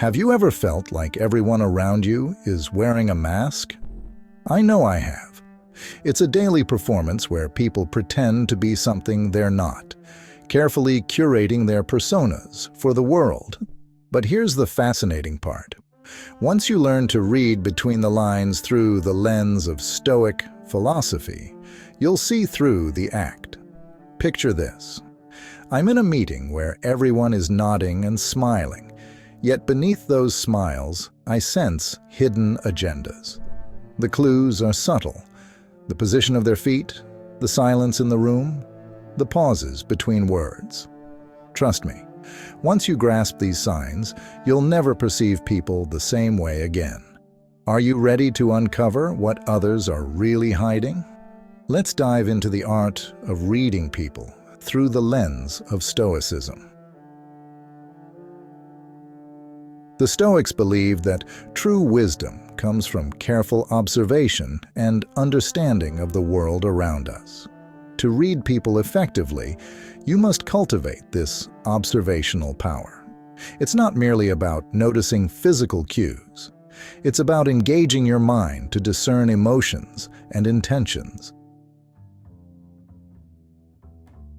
Have you ever felt like everyone around you is wearing a mask? I know I have. It's a daily performance where people pretend to be something they're not, carefully curating their personas for the world. But here's the fascinating part. Once you learn to read between the lines through the lens of Stoic philosophy, you'll see through the act. Picture this. I'm in a meeting where everyone is nodding and smiling, yet beneath those smiles, I sense hidden agendas. The clues are subtle. The position of their feet, the silence in the room, the pauses between words. Trust me, once you grasp these signs, you'll never perceive people the same way again. Are you ready to uncover what others are really hiding? Let's dive into the art of reading people through the lens of Stoicism. The Stoics believed that true wisdom comes from careful observation and understanding of the world around us. To read people effectively, you must cultivate this observational power. It's not merely about noticing physical cues. It's about engaging your mind to discern emotions and intentions.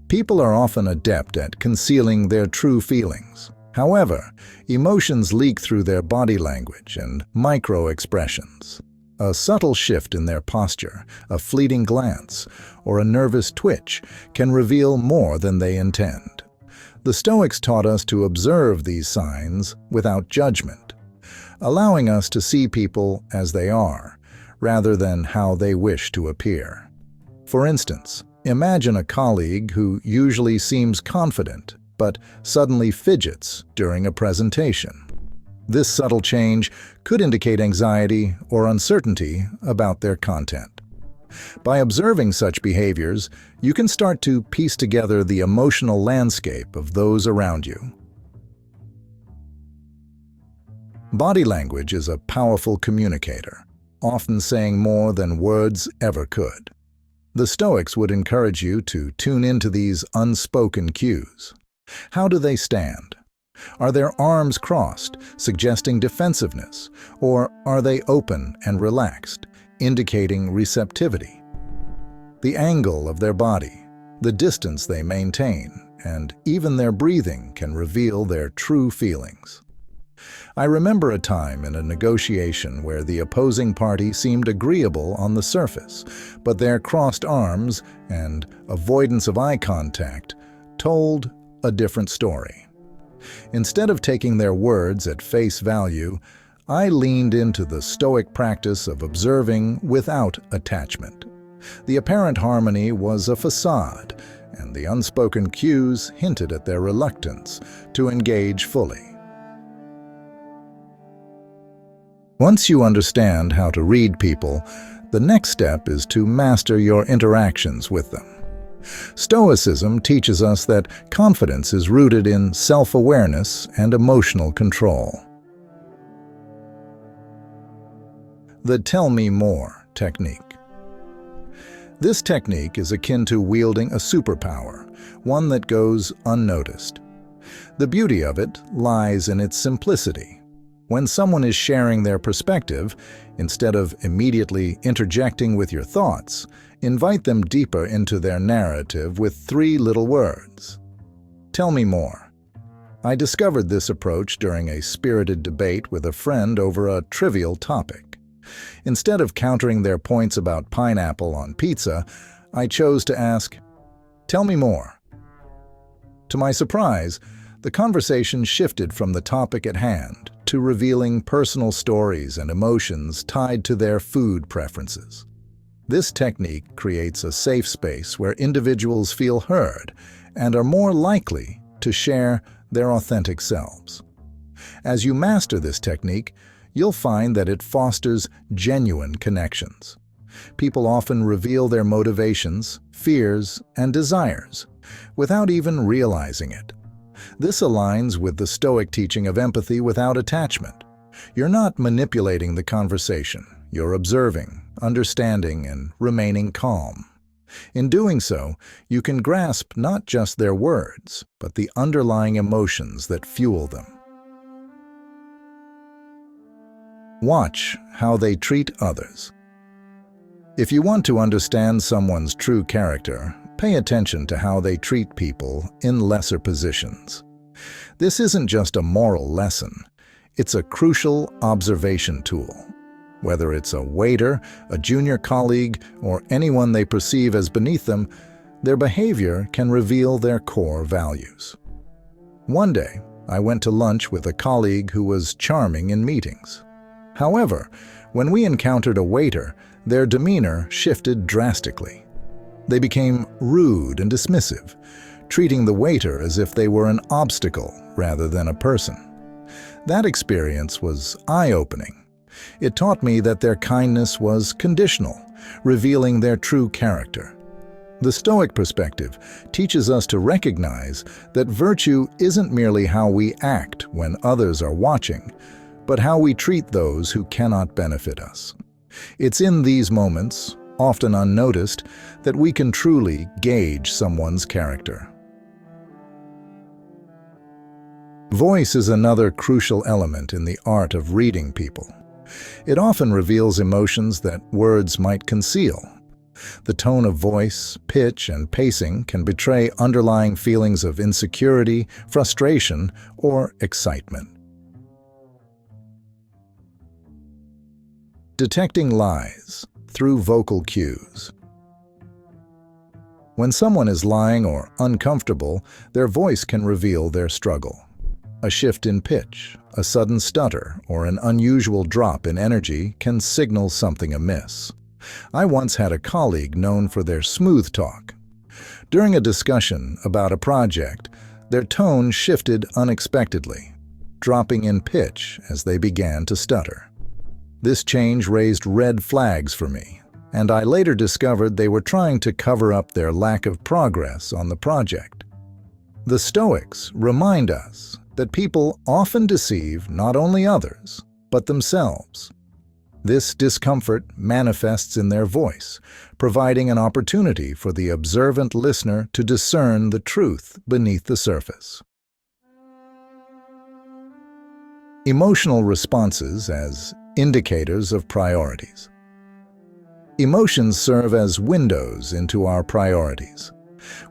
People are often adept at concealing their true feelings. However, emotions leak through their body language and micro-expressions. A subtle shift in their posture, a fleeting glance, or a nervous twitch can reveal more than they intend. The Stoics taught us to observe these signs without judgment, allowing us to see people as they are, rather than how they wish to appear. For instance, imagine a colleague who usually seems confident, but suddenly fidgets during a presentation. This subtle change could indicate anxiety or uncertainty about their content. By observing such behaviors, you can start to piece together the emotional landscape of those around you. Body language is a powerful communicator, often saying more than words ever could. The Stoics would encourage you to tune into these unspoken cues. How do they stand? Are their arms crossed, suggesting defensiveness, or are they open and relaxed, indicating receptivity? The angle of their body, the distance they maintain, and even their breathing can reveal their true feelings. I remember a time in a negotiation where the opposing party seemed agreeable on the surface, but their crossed arms and avoidance of eye contact told a different story. Instead of taking their words at face value, I leaned into the Stoic practice of observing without attachment. The apparent harmony was a facade, and the unspoken cues hinted at their reluctance to engage fully. Once you understand how to read people, the next step is to master your interactions with them. Stoicism teaches us that confidence is rooted in self-awareness and emotional control. The "tell me more" technique. This technique is akin to wielding a superpower, one that goes unnoticed. The beauty of it lies in its simplicity. When someone is sharing their perspective, instead of immediately interjecting with your thoughts, invite them deeper into their narrative with 3 little words. Tell me more. I discovered this approach during a spirited debate with a friend over a trivial topic. Instead of countering their points about pineapple on pizza, I chose to ask, "Tell me more." To my surprise, the conversation shifted from the topic at hand to revealing personal stories and emotions tied to their food preferences. This technique creates a safe space where individuals feel heard and are more likely to share their authentic selves. As you master this technique, you'll find that it fosters genuine connections. People often reveal their motivations, fears, and desires without even realizing it. This aligns with the Stoic teaching of empathy without attachment. You're not manipulating the conversation. You're observing, understanding, and remaining calm. In doing so, you can grasp not just their words, but the underlying emotions that fuel them. Watch how they treat others. If you want to understand someone's true character, pay attention to how they treat people in lesser positions. This isn't just a moral lesson, it's a crucial observation tool. Whether it's a waiter, a junior colleague, or anyone they perceive as beneath them, their behavior can reveal their core values. One day, I went to lunch with a colleague who was charming in meetings. However, when we encountered a waiter, their demeanor shifted drastically. They became rude and dismissive, treating the waiter as if they were an obstacle rather than a person. That experience was eye-opening. It taught me that their kindness was conditional, revealing their true character. The Stoic perspective teaches us to recognize that virtue isn't merely how we act when others are watching, but how we treat those who cannot benefit us. It's in these moments, often unnoticed, that we can truly gauge someone's character. Voice is another crucial element in the art of reading people. It often reveals emotions that words might conceal. The tone of voice, pitch, and pacing can betray underlying feelings of insecurity, frustration, or excitement. Detecting lies through vocal cues. When someone is lying or uncomfortable, their voice can reveal their struggle. A shift in pitch, a sudden stutter, or an unusual drop in energy can signal something amiss. I once had a colleague known for their smooth talk. During a discussion about a project, their tone shifted unexpectedly, dropping in pitch as they began to stutter. This change raised red flags for me, and I later discovered they were trying to cover up their lack of progress on the project. The Stoics remind us that people often deceive not only others, but themselves. This discomfort manifests in their voice, providing an opportunity for the observant listener to discern the truth beneath the surface. Emotional responses as indicators of priorities. Emotions serve as windows into our priorities.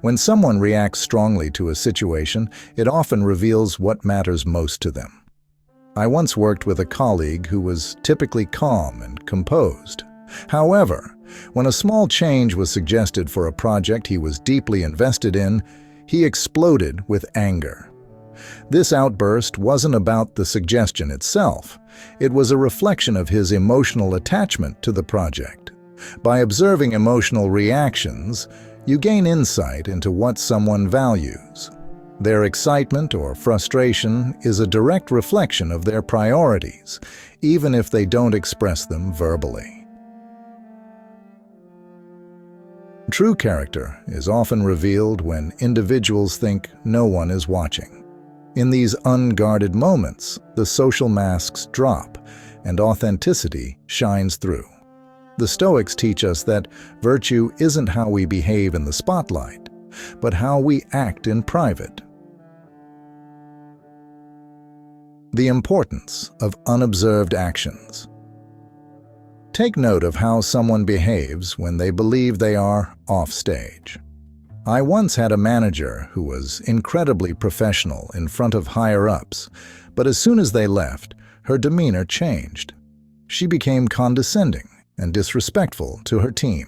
When someone reacts strongly to a situation, it often reveals what matters most to them. I once worked with a colleague who was typically calm and composed. However, when a small change was suggested for a project he was deeply invested in, he exploded with anger. This outburst wasn't about the suggestion itself. It was a reflection of his emotional attachment to the project. By observing emotional reactions, you gain insight into what someone values. Their excitement or frustration is a direct reflection of their priorities, even if they don't express them verbally. True character is often revealed when individuals think no one is watching. In these unguarded moments, the social masks drop and authenticity shines through. The Stoics teach us that virtue isn't how we behave in the spotlight, but how we act in private. The importance of unobserved actions. Take note of how someone behaves when they believe they are off stage. I once had a manager who was incredibly professional in front of higher-ups, but as soon as they left, her demeanor changed. She became condescending and disrespectful to her team.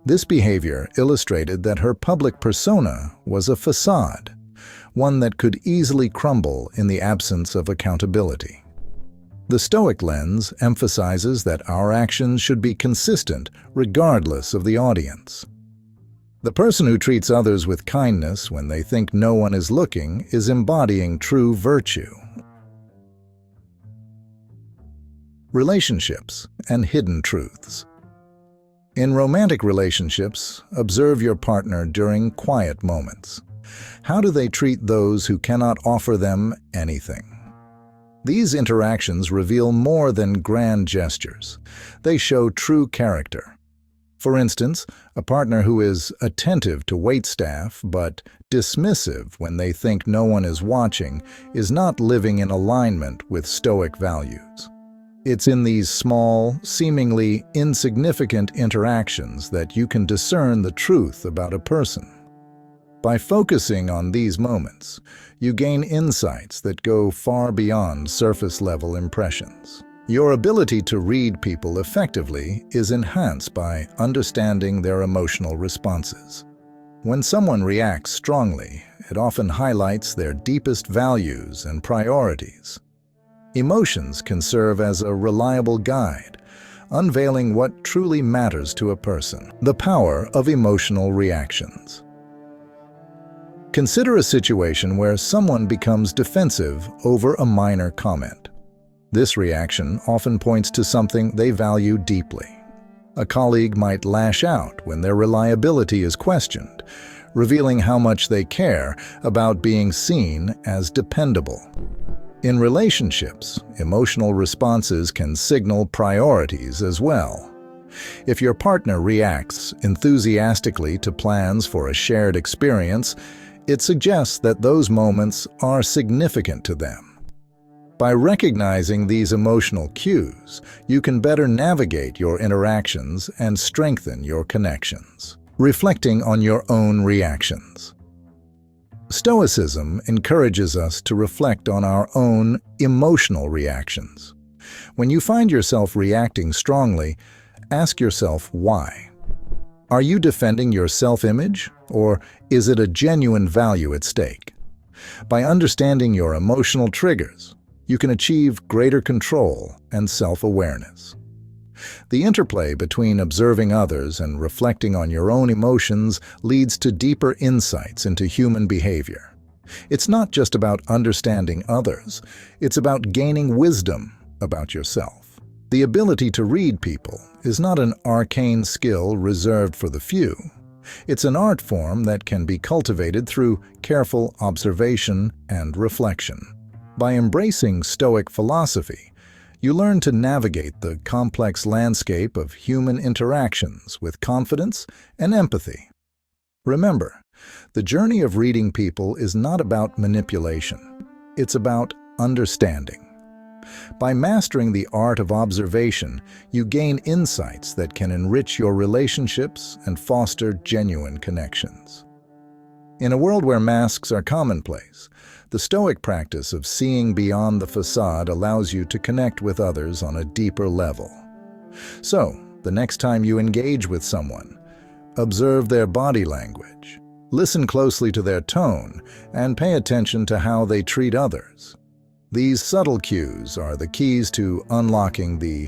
This behavior illustrated that her public persona was a facade, one that could easily crumble in the absence of accountability. The Stoic lens emphasizes that our actions should be consistent regardless of the audience. The person who treats others with kindness when they think no one is looking is embodying true virtue. Relationships and hidden truths. In romantic relationships, observe your partner during quiet moments. How do they treat those who cannot offer them anything? These interactions reveal more than grand gestures. They show true character. For instance, a partner who is attentive to waitstaff but dismissive when they think no one is watching is not living in alignment with Stoic values. It's in these small, seemingly insignificant interactions that you can discern the truth about a person. By focusing on these moments, you gain insights that go far beyond surface-level impressions. Your ability to read people effectively is enhanced by understanding their emotional responses. When someone reacts strongly, it often highlights their deepest values and priorities. Emotions can serve as a reliable guide, unveiling what truly matters to a person. The power of emotional reactions. Consider a situation where someone becomes defensive over a minor comment. This reaction often points to something they value deeply. A colleague might lash out when their reliability is questioned, revealing how much they care about being seen as dependable. In relationships, emotional responses can signal priorities as well. If your partner reacts enthusiastically to plans for a shared experience, it suggests that those moments are significant to them. By recognizing these emotional cues, you can better navigate your interactions and strengthen your connections. Reflecting on your own reactions. Stoicism encourages us to reflect on our own emotional reactions. When you find yourself reacting strongly, ask yourself why. Are you defending your self-image, or is it a genuine value at stake? By understanding your emotional triggers, you can achieve greater control and self-awareness. The interplay between observing others and reflecting on your own emotions leads to deeper insights into human behavior. It's not just about understanding others, it's about gaining wisdom about yourself. The ability to read people is not an arcane skill reserved for the few. It's an art form that can be cultivated through careful observation and reflection. By embracing Stoic philosophy, you learn to navigate the complex landscape of human interactions with confidence and empathy. Remember, the journey of reading people is not about manipulation. It's about understanding. By mastering the art of observation, you gain insights that can enrich your relationships and foster genuine connections. In a world where masks are commonplace, the Stoic practice of seeing beyond the facade allows you to connect with others on a deeper level. So, the next time you engage with someone, observe their body language, listen closely to their tone, and pay attention to how they treat others. These subtle cues are the keys to unlocking the